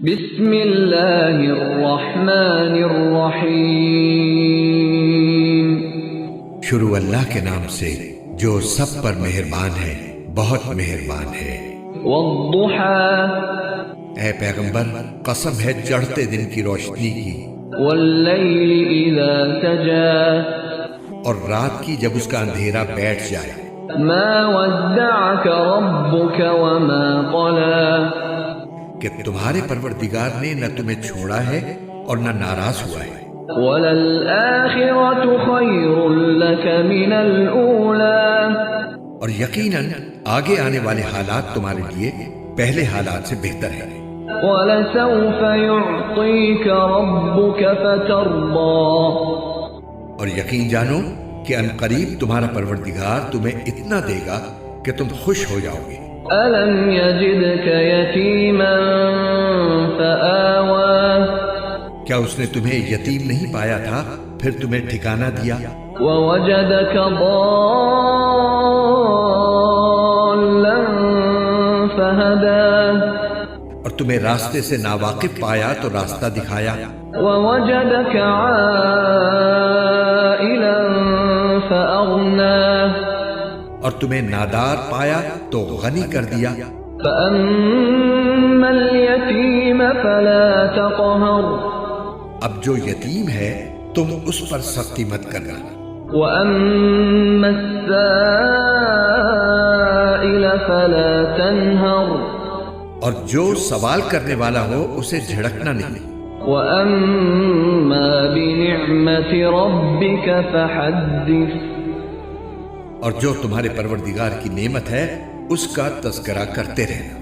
بسم اللہ الرحمن الرحیم۔ شروع اللہ کے نام سے جو سب پر مہربان ہے، بہت مہربان ہے۔ والضحى، اے پیغمبر قسم ہے چڑھتے دن کی روشنی کی، واللیل اذا سجى، اور رات کی جب اس کا اندھیرا بیٹھ جائے۔ ما ودعك ربك وما قلى، کہ تمہارے پروردگار نے نہ تمہیں چھوڑا ہے اور نہ ناراض ہوا ہے۔ وَلَلْآخِرَةُ خَيْرٌ لَكَ مِنَ الْأُولَى، اور یقیناً آگے آنے والے حالات تمہارے لیے پہلے حالات سے بہتر ہے۔ وَلَسَوْفَ يُعْطِيكَ رَبُّكَ فَتَرْضَى، اور یقین جانو کہ ان قریب تمہارا پروردگار تمہیں اتنا دے گا کہ تم خوش ہو جاؤ گے۔ أَلَمْ يَجِدْكَ يَتِيمًا فَآوَى، کیا اس نے تمہیں یتیم نہیں پایا تھا پھر تمہیں ٹھکانہ دیا؟ وَوَجَدَكَ ضَالًّا فَهَدَى، اور تمہیں راستے سے ناواقف پایا تو راستہ دکھایا۔ وَوَجَدَكَ عَائِلًا فَأَغْنَى، اور تمہیں نادار پایا تو غنی کر دیا۔ فَأَمَّا الْيَتِيمَ فَلَا تَقْهَرْ، اب جو یتیم ہے تم اس پر سختی مت کرنا، وَأَمَّا السَّائِلَ فَلَا تَنْهَرْ، اور جو سوال کرنے والا ہو اسے جھڑکنا نہیں۔ وَأَمَّا بِنِعْمَةِ رَبِّكَ فَحَدِّثْ، اور جو تمہارے پروردگار کی نعمت ہے اس کا تذکرہ کرتے رہنا۔